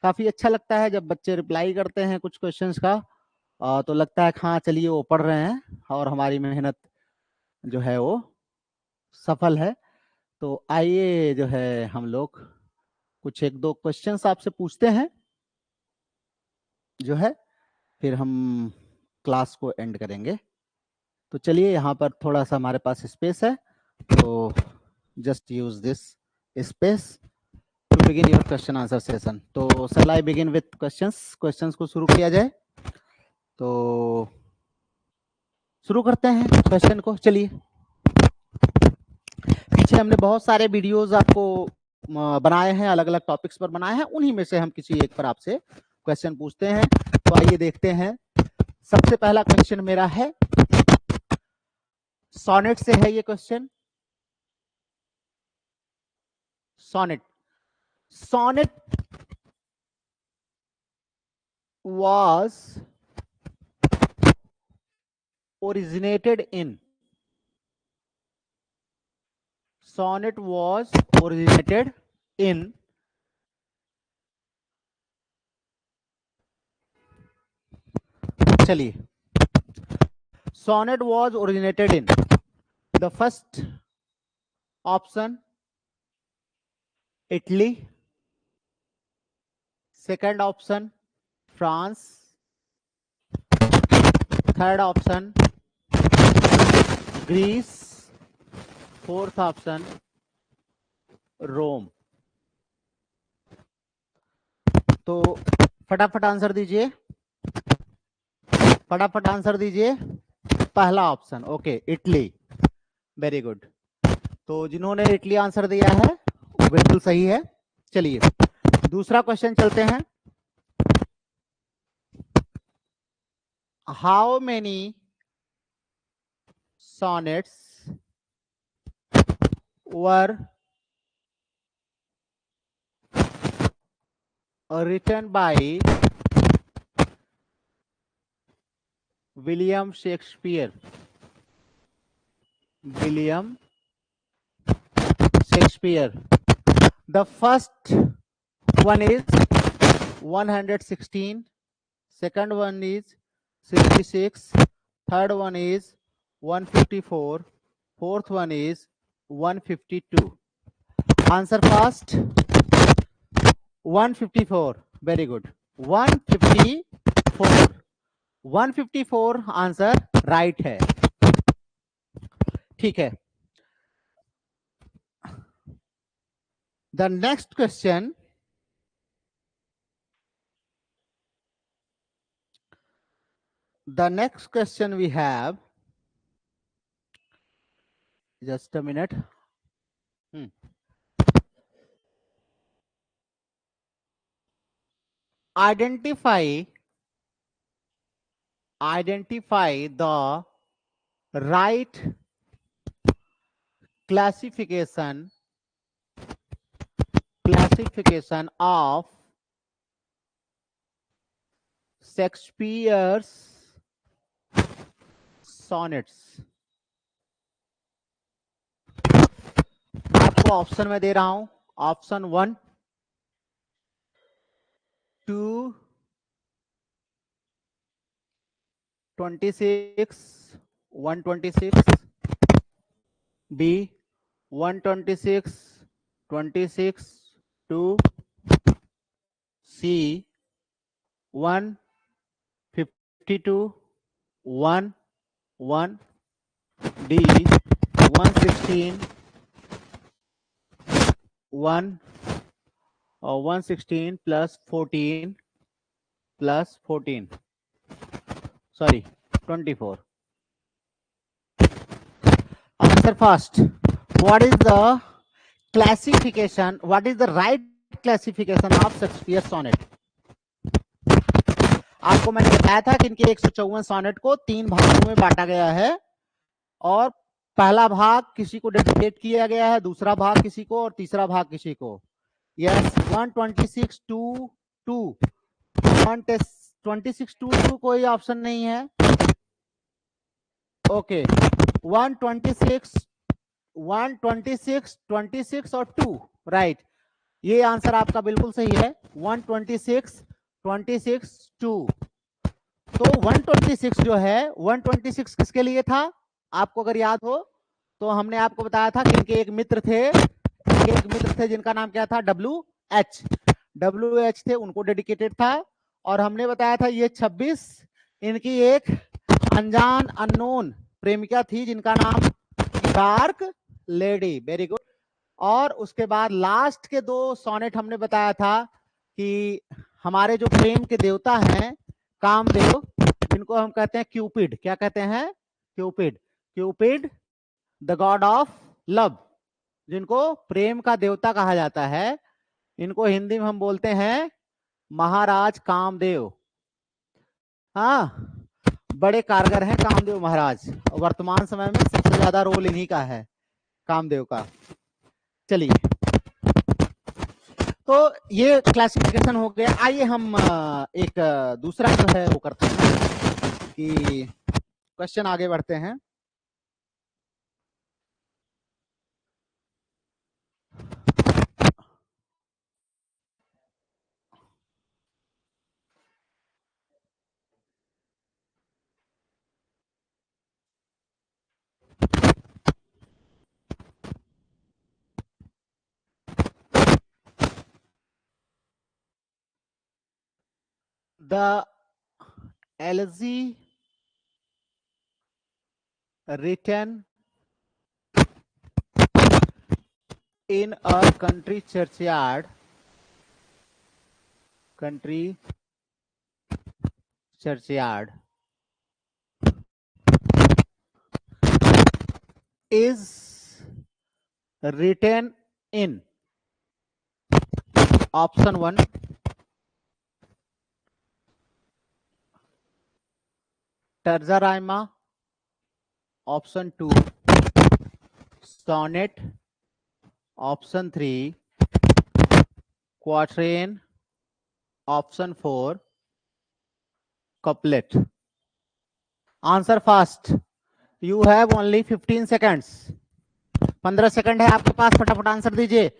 काफी अच्छा लगता है जब बच्चे रिप्लाई करते हैं कुछ क्वेश्चंस का, तो लगता है कि हाँ चलिए वो पढ़ रहे हैं और हमारी मेहनत जो है वो सफल है। तो आइए जो है हम लोग कुछ 1-2 क्वेश्चंस आपसे पूछते हैं जो है, फिर हम क्लास को एंड करेंगे। तो चलिए यहाँ पर थोड़ा सा हमारे पास स्पेस है, तो just use this space begin your question answer session. तो शैल आई बिगिन विथ क्वेश्चंस को शुरू किया जाए। तो शुरू करते हैं क्वेश्चन को। चलिए, पीछे हमने बहुत सारे वीडियोस आपको बनाए हैं, अलग अलग टॉपिक्स पर बनाए हैं, उन्हीं में से हम किसी एक पर आपसे क्वेश्चन पूछते हैं। तो आइए देखते हैं। सबसे पहला क्वेश्चन मेरा है, सोनेट से है ये question. Sonnet was originated in चलिए, sonnet was originated in the first option Italy, second option France, third option Greece, fourth option रोम। तो फटाफट आंसर दीजिए, फटाफट आंसर दीजिए। पहला option, okay, Italy, very good. तो जिन्होंने इटली आंसर दिया है वो बिल्कुल सही है। चलिए दूसरा क्वेश्चन चलते हैं। How many sonnets were written by William Shakespeare? The first one is 116, second one is 66, third one is 154, fourth one is 152. Answer fast. 154, very good. 154 answer right है। ठीक है। The next question, we have, just a minute. Identify the right classification of Shakespeare's sonnets. आपको ऑप्शन में दे रहा हूं। ऑप्शन 1 2 26 126, B 126 26 2, C 152 1 1, D 116 1 और 116 plus 14 sorry 24. Answer fast. What is the classification? What is the right classification of Shakespeare sonnet? आपको मैंने बताया था कि इनके 154 सोनेट को 3 भागों में बांटा गया है और पहला भाग किसी को डेडिकेट किया गया है, दूसरा भाग किसी को और तीसरा भाग किसी को। यस, 126 2 2 126 2 2 कोई ऑप्शन नहीं है। ओके 126 26 और 2, राइट, ये आंसर आपका बिल्कुल सही है। 126 26 2। तो 126 जो है, 126 किसके लिए था? आपको अगर याद हो तो हमने आपको बताया था कि इनके एक मित्र थे जिनका नाम क्या था? WH थे, उनको डेडिकेटेड था। और हमने बताया था ये 26 इनकी एक अनजान अननोन प्रेमिका थी जिनका नाम डार्क लेडी, वेरी गुड, और उसके बाद लास्ट के 2 सोनेट हमने बताया था कि हमारे जो प्रेम के देवता हैं कामदेव, जिनको हम कहते हैं क्यूपिड, क्या कहते हैं? Cupid. Cupid the God of love, जिनको प्रेम का देवता कहा जाता है, इनको हिंदी में हम बोलते हैं महाराज कामदेव। हाँ, बड़े कारगर हैं कामदेव महाराज, वर्तमान समय में सबसे ज्यादा रोल इन्हीं का है, कामदेव का। चलिए, तो ये क्लासिफिकेशन हो गया। आइए हम एक दूसरा जो है वो करते हैं कि क्वेश्चन आगे बढ़ते हैं। The elegy written in a country churchyard is written in option 1 Tarzarima, option 2 sonnet, option 3 quatrain, option 4 couplet. Answer fast. You have only 15 seconds. 15 second है आपके पास, फटाफट आंसर दीजिए।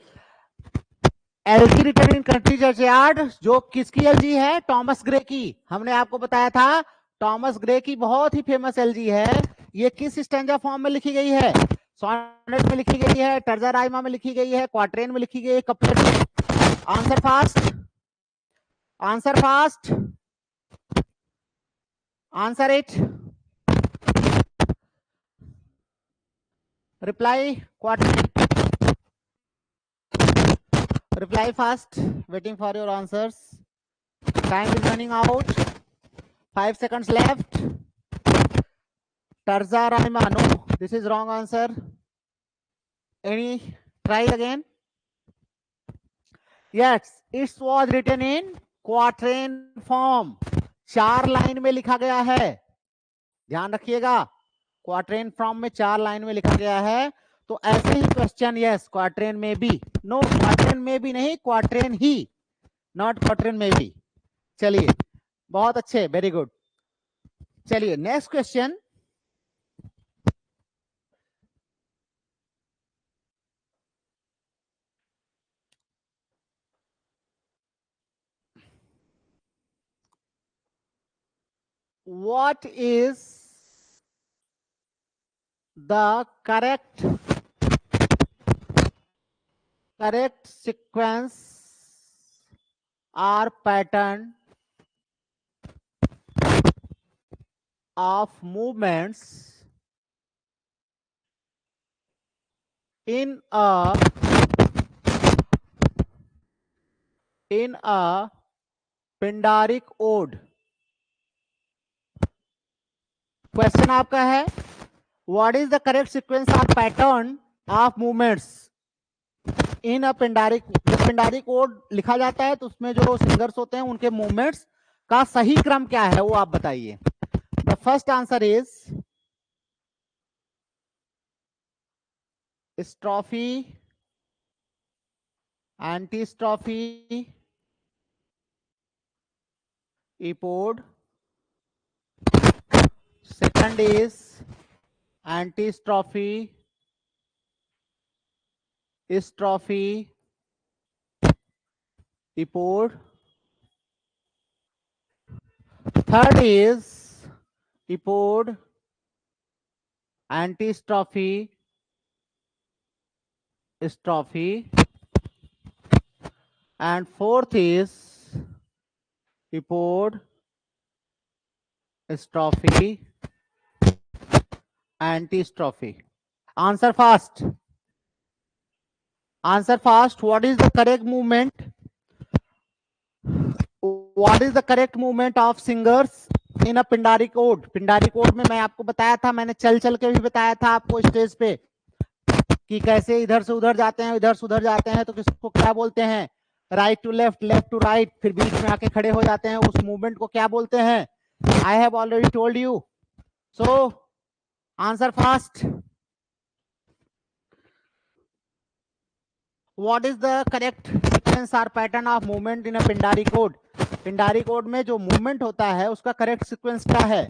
LG return in country churchyard, जो किसकी एलजी है? टॉमस ग्रे की। हमने आपको बताया था टॉमस ग्रे की बहुत ही फेमस एलजी है। ये किस स्टैंजा फॉर्म में लिखी गई है? सोनेट में लिखी गई है, टर्जराइमा में लिखी गई है, क्वार्टेन में लिखी गई है, कपलेट में। Answer fast, answer fast, answer it, reply quatrain, reply fast, waiting for your answers. Time is running out, 5 seconds left. Tarzarima, no, this is wrong answer. Any, try again. Yes, it was written in quatrain form, 4 line में लिखा गया है, ध्यान रखिएगा। क्वार्टेन फॉर्म में 4 लाइन में लिखा गया है। तो ऐसे ही क्वेश्चन, यस क्वार्टेन में भी, नो क्वार्टेन में भी नहीं, क्वार्टेन ही, नॉट क्वार्टेन में भी। चलिए, बहुत अच्छे, वेरी गुड। चलिए next question. What is the correct sequence or pattern of movements in a Pindaric ode? Question आपका है, what is the correct sequence of pattern of movements इन अ पिंडारिक। जब पिंडारिक ओड लिखा जाता है तो उसमें जो सिंगर्स होते हैं उनके मूवमेंट्स का सही क्रम क्या है, वो आप बताइए। The first answer is strophe, antistrophe, epode. Second is antistrophe, strophe, epode. Third is epode, antistrophe, strophe, and fourth is epode, strophe, antistrophe. Answer fast. Answer fast. What is the correct movement? What is the correct movement of singers in a Pindaric ode? Pindaric ode में मैं आपको बताया था, मैंने चल चल के भी बताया था आपको स्टेज पे कि कैसे इधर से उधर जाते हैं, इधर से उधर जाते हैं, तो किसको क्या बोलते हैं? Right to left, left to right, फिर बीच में आके खड़े हो जाते हैं, उस मूवमेंट को क्या बोलते हैं? I have already told you. So answer fast. What is the correct sequence or pattern of movement in a Pindari ode? Pindaric ode में जो मूवमेंट होता है उसका करेक्ट सीक्वेंस क्या है?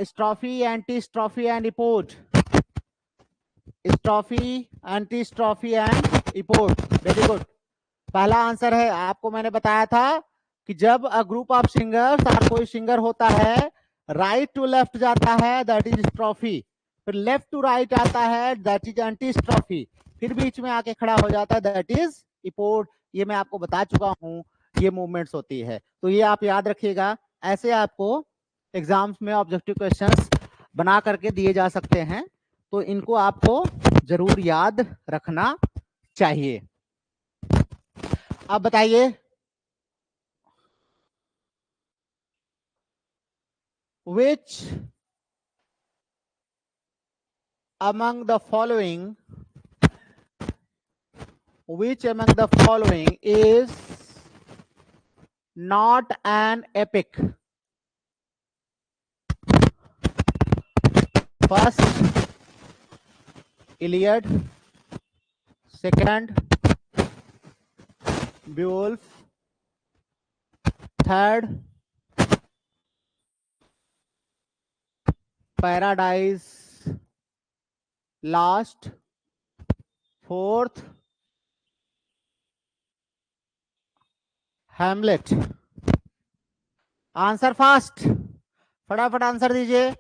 Strophe, antistrophe and epode. Strophe, antistrophe and epode. Very good. पहला आंसर है. आपको मैंने बताया था कि जब अ ग्रुप ऑफ सिंगर्स और कोई सिंगर होता है, राइट टू लेफ्ट जाता है, दैट इज स्ट्रॉफी. फिर लेफ्ट टू राइट आता है, दैट इज एंटी स्ट्रॉफी. फिर बीच में आके खड़ा हो जाता है, दैट इज इपोर्ट. ये मैं आपको बता चुका हूं, ये मूवमेंट्स होती है. तो ये आप याद रखिएगा. ऐसे आपको एग्जाम्स में ऑब्जेक्टिव क्वेश्चंस बना करके दिए जा सकते हैं, तो इनको आपको जरूर याद रखना चाहिए. अब बताइए, which among the following is not an epic? First, Iliad. Second, Beowulf. Third, Paradise Lost. Fourth, Hamlet. Answer fast, फटाफट आंसर दीजिए.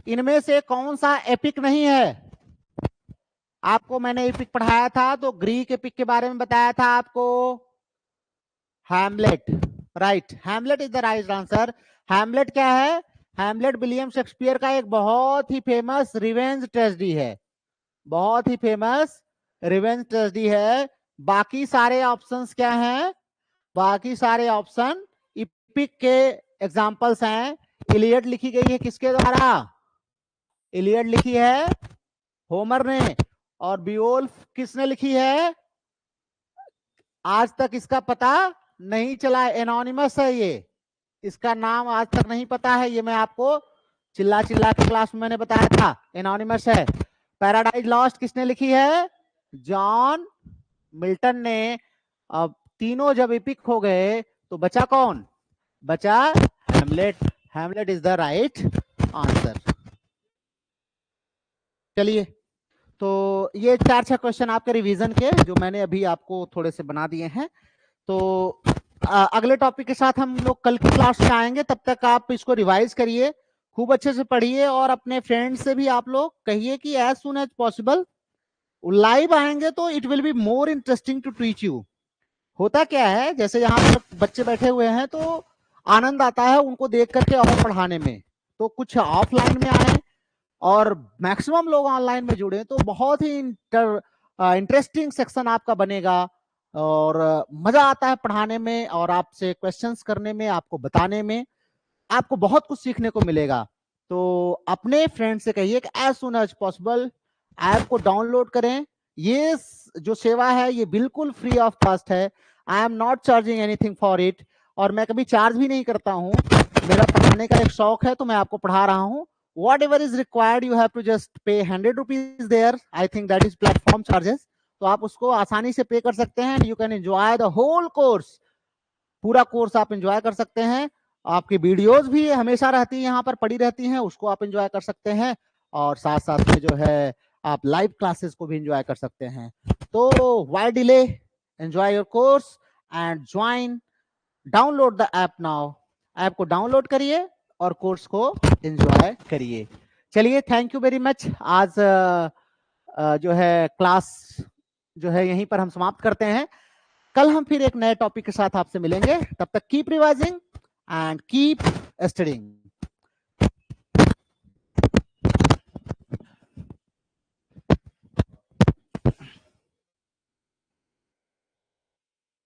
इनमें से कौन सा एपिक नहीं है? आपको मैंने एपिक पढ़ाया था तो ग्रीक एपिक के बारे में बताया था आपको. Hamlet. Right, Hamlet is the right answer. Hamlet क्या है? हैमलेट विलियम शेक्सपियर का एक बहुत ही फेमस रिवेंज ट्रेजेडी है. बहुत ही फेमस रिवेंज ट्रेजेडी है. बाकी सारे ऑप्शंस क्या हैं? बाकी सारे ऑप्शन इपिक के एग्जांपल्स हैं. इलियड लिखी गई है किसके द्वारा? इलियड लिखी है होमर ने. और बियोल्फ किसने लिखी है? आज तक इसका पता नहीं चला, एनोनिमस है ये. इसका नाम आज तक नहीं पता है. ये मैं आपको चिल्ला चिल्ला के क्लास में मैंने बताया था, एनोनिमस है. पैराडाइज लॉस्ट किसने लिखी है? जॉन मिल्टन ने. अब तीनों जब इपिक हो गए तो बचा कौन? बचा Hamlet. Hamlet is the right answer. चलिए, तो ये 4-6 क्वेश्चन आपके रिवीजन के जो मैंने अभी आपको थोड़े से बना दिए हैं. तो अगले टॉपिक के साथ हम लोग कल की क्लास में आएंगे. तब तक आप इसको रिवाइज करिए, खूब अच्छे से पढ़िए, और अपने फ्रेंड्स से भी आप लोग कहिए कि as soon as possible live आएंगे तो it will be more interesting to teach you. होता क्या है, जैसे यहाँ पर बच्चे बैठे हुए हैं तो आनंद आता है उनको देख करके और पढ़ाने में. तो कुछ ऑफलाइन में आए और मैक्सिमम लोग ऑनलाइन में जुड़े, तो बहुत ही इंटरेस्टिंग सेक्शन आपका बनेगा और मजा आता है पढ़ाने में और आपसे क्वेश्चंस करने में, आपको बताने में. आपको बहुत कुछ सीखने को मिलेगा. तो अपने फ्रेंड से कहिए कि as soon as possible app को डाउनलोड करें. ये जो सेवा है ये बिल्कुल फ्री ऑफ कॉस्ट है. I am not charging anything for it, और मैं कभी चार्ज भी नहीं करता हूँ. मेरा पढ़ाने का एक शौक है तो मैं आपको पढ़ा रहा हूँ. whatever is required you have to just pay 100 rupees there. I think that is platform charges. तो आप उसको आसानी से पे कर सकते हैं. you can enjoy the whole course. पूरा कोर्स आप एंजॉय कर सकते हैं. आपकी वीडियोस भी हमेशा रहती हैं यहाँ पर पड़ी रहती हैं, उसको आप एंजॉय कर सकते हैं. और साथ साथ में जो है आप लाइव क्लासेस को भी एंजॉय कर सकते हैं. तो why delay, enjoy your course and join. Download the app now. App को डाउनलोड करिए और कोर्स को एंजॉय करिए. चलिए, थैंक यू वेरी मच. आज जो है क्लास जो है यहीं पर हम समाप्त करते हैं. कल हम फिर एक नए टॉपिक के साथ आपसे मिलेंगे. तब तक keep revising and keep studying.